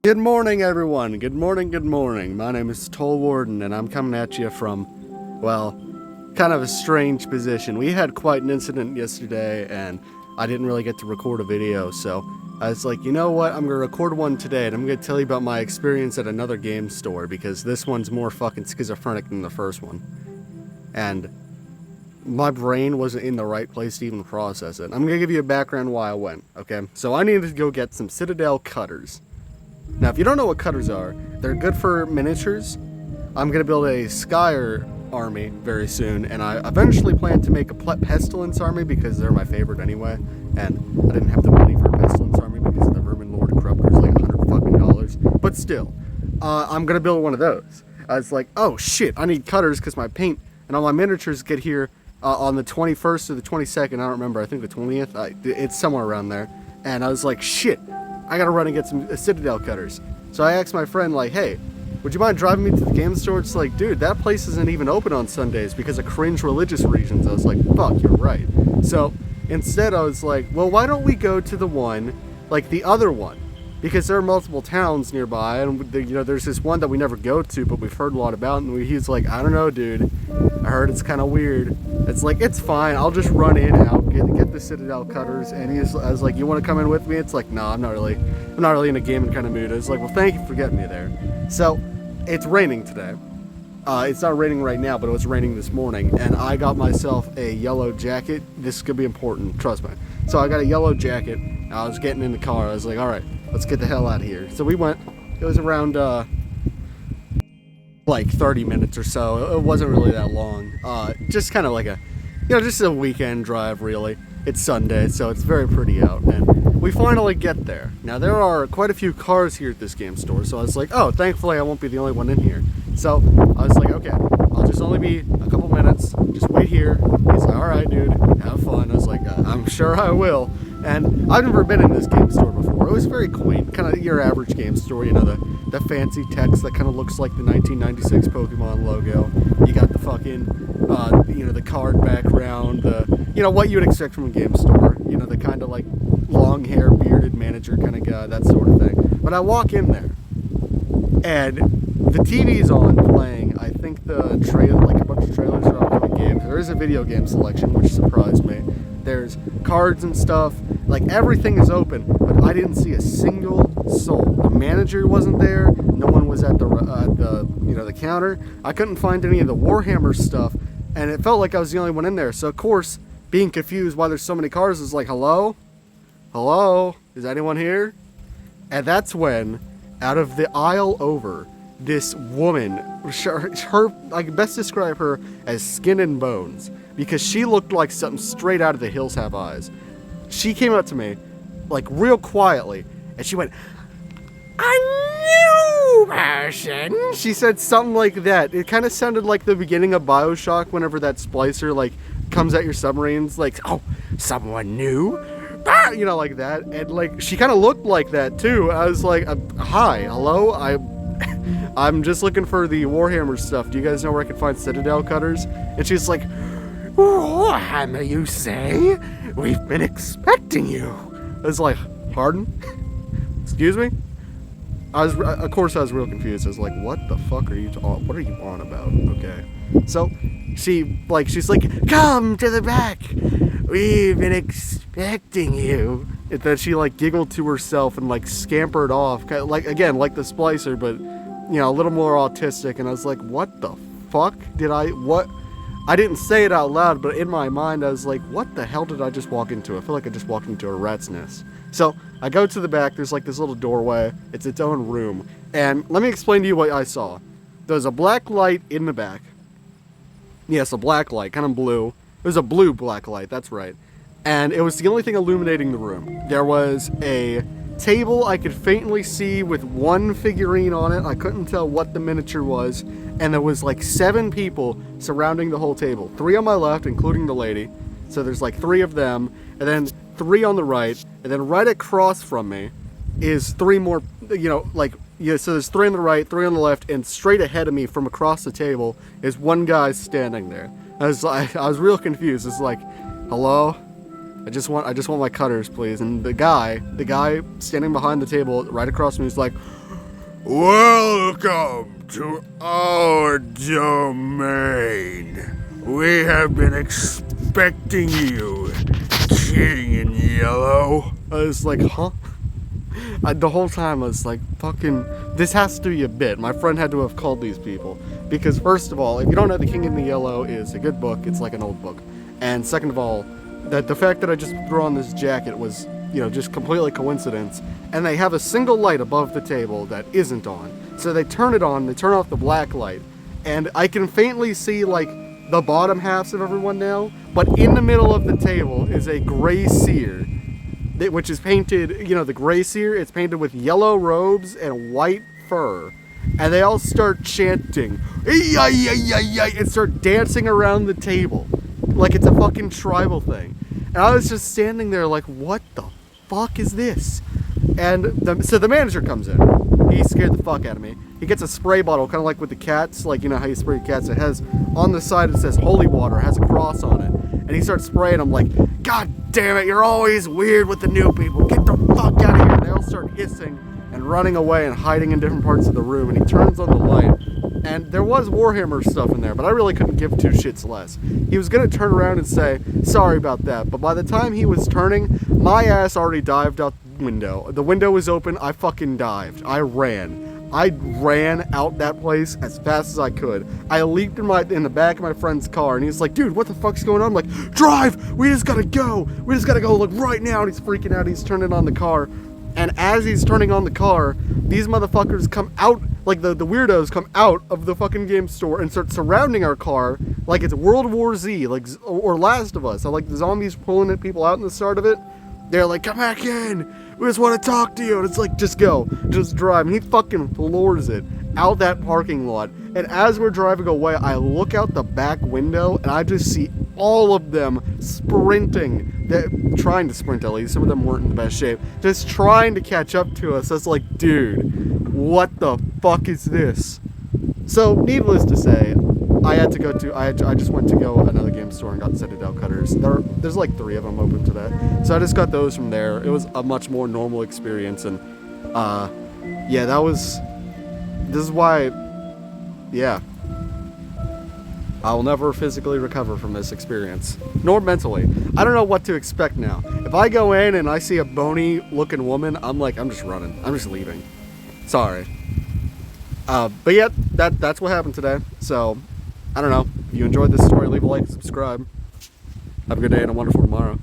Good morning, everyone. Good morning, good morning. My name is Toll Warden, and I'm coming at you from, well, kind of a strange position. We had quite an incident yesterday, and I didn't really get to record a video, so I was like, you know what? I'm going to record one today, and I'm going to tell you about my experience at another game store, because this one's more fucking schizophrenic than the first one. And my brain wasn't in the right place to even process it. I'm going to give you a background why I went, okay? So I needed to go get some Citadel cutters. Now, if you don't know what cutters are, they're good for miniatures. I'm going to build a Skyer army very soon, and I eventually plan to make a Pestilence army because they're my favorite anyway, and I didn't have the money for a Pestilence army because the Vermin Lord Corruptor is like $100 but still, I'm going to build one of those. I was like, oh shit, I need cutters because my paint and all my miniatures get here on the 21st or the 22nd, I don't remember, I think the 20th, it's somewhere around there, and I was like, shit, I gotta run and get some Citadel cutters. So I asked my friend, like, hey, would you mind driving me to the game store? It's like, dude, that place isn't even open on Sundays because of cringe religious reasons. I was like, fuck, you're right. So instead I was like, well, why don't we go to the one, like the other one? Because there are multiple towns nearby, and there's this one that we never go to, but we've heard a lot about, and he's like, I don't know, dude. I heard it's kind of weird. It's like, it's fine. I'll just run in and I'll get the Citadel cutters. And I was like, you want to come in with me? It's like, no, I'm not really in a gaming kind of mood. It's like, well, thank you for getting me there. So it's raining today. It's not raining right now, but it was raining this morning, and I got myself a yellow jacket. This could be important, trust me. So I got a yellow jacket. I was getting in the car. I was like, all right, let's get the hell out of here. So we went. It was around like 30 minutes or so. It wasn't really that long. Just kind of like just a weekend drive, really. It's Sunday, so it's very pretty out, and we finally get there. Now, there are quite a few cars here at this game store, so I was like, oh, thankfully I won't be the only one in here. So I was like, okay, I'll just only be a couple minutes, just wait here. He's like, all right, dude, have fun. I was like, I'm sure I will. And I've never been in this game store before. It was very quaint, kind of your average game store, the fancy text that kind of looks like the 1996 Pokemon logo. You got the fucking, the card background, what you would expect from a game store. The kind of like long hair, bearded manager kind of guy, that sort of thing. But I walk in there, and the TV's on playing, I think the trailer, like a bunch of trailers for upcoming games. There is a video game selection, which surprised me. There's cards and stuff, like everything is open, but I didn't see a single soul. The manager wasn't there, no one was at the counter. I couldn't find any of the Warhammer stuff, and it felt like I was the only one in there. So of course, being confused why there's so many cars is like, hello? Hello? Is anyone here? And that's when, out of the aisle over, this woman, her, I can best describe her as skin and bones, because she looked like something straight out of The Hills Have Eyes. She came up to me, like real quietly, and she went, "A new person." She said something like that. It kind of sounded like the beginning of Bioshock, whenever that splicer like comes at your submarines, like, "Oh, someone new." Like that. And like she kind of looked like that too. I was like, "Hi, hello, I'm just looking for the Warhammer stuff. Do you guys know where I can find Citadel cutters?" And she's like, "Warhammer, you say? We've been expecting you." I was like, "Pardon? Excuse me?" Of course, I was real confused. I was like, "What the fuck are you what are you on about?" Okay. So, she's like, "Come to the back. We've been expecting you." And then she like giggled to herself and like scampered off, kind of like the splicer, but a little more autistic. And I was like, "What the fuck did what?" I didn't say it out loud, but in my mind, I was like, what the hell did I just walk into? I feel like I just walked into a rat's nest. So I go to the back. There's like this little doorway. It's its own room. And let me explain to you what I saw. There's a black light in the back. Yes, a black light, kind of blue. It was a blue black light, that's right. And it was the only thing illuminating the room. There was a table I could faintly see with one figurine on it. I couldn't tell what the miniature was. And there was like 7 people surrounding the whole table. 3 on my left, including the lady. So there's like 3 of them. And then 3 on the right. And then right across from me is 3 more, so there's 3 on the right, 3 on the left, and straight ahead of me from across the table is one guy standing there. I was real confused. It's like, hello? I just want my cutters, please. And the guy standing behind the table right across from me is like, Welcome to our domain. We have been expecting you, King in Yellow. I was like, huh? The whole time I was like, fucking, this has to be a bit. My friend had to have called these people. Because first of all, if you don't know, The King in the Yellow is a good book. It's like an old book. And second of all, that the fact that I just threw on this jacket was, just completely coincidence. And they have a single light above the table that isn't on. So they turn it on, they turn off the black light. And I can faintly see, like, the bottom halves of everyone now. But in the middle of the table is a gray seer, which is painted, the gray seer, it's painted with yellow robes and white fur. And they all start chanting, and start dancing around the table. Like it's a fucking tribal thing. And I was just standing there like, what the fuck is this? And so the manager comes in. He scared the fuck out of me. He gets a spray bottle, kind of like with the cats, like how you spray cats. It has, on the side it says holy water, it has a cross on it. And he starts spraying. I'm like, God damn it, you're always weird with the new people. Get the fuck out of here. And they all start hissing and running away and hiding in different parts of the room. And he turns on the light. And there was Warhammer stuff in there, but I really couldn't give two shits less. He was going to turn around and say, sorry about that. But by the time he was turning, my ass already dived out the window. The window was open. I fucking dived. I ran out that place as fast as I could. I leaped in the back of my friend's car, and he's like, dude, what the fuck's going on? I'm like, drive! We just gotta go, like, right now. And he's freaking out. He's turning on the car. And as he's turning on the car, these motherfuckers come out, like the weirdos come out of the fucking game store and start surrounding our car like it's World War Z, or Last of Us. So, like, the zombies pulling at people out in the start of it. They're like, come back in! We just want to talk to you! And it's like, just go. Just drive. And he fucking floors it out that parking lot. And as we're driving away, I look out the back window, and I just see all of them sprinting. They're trying to sprint, at least. Some of them weren't in the best shape. Just trying to catch up to us. It's like, dude, what the fuck is this? So, needless to say, I just went to go another game store and got Citadel cutters. There's like 3 of them open today. So I just got those from there. It was a much more normal experience, and yeah, this is why, yeah, I will never physically recover from this experience, nor mentally. I don't know what to expect now. If I go in and I see a bony looking woman, I'm just running. I'm just leaving. Sorry. But yeah, that's what happened today. So, I don't know. If you enjoyed this story, leave a like and subscribe. Have a good day and a wonderful tomorrow.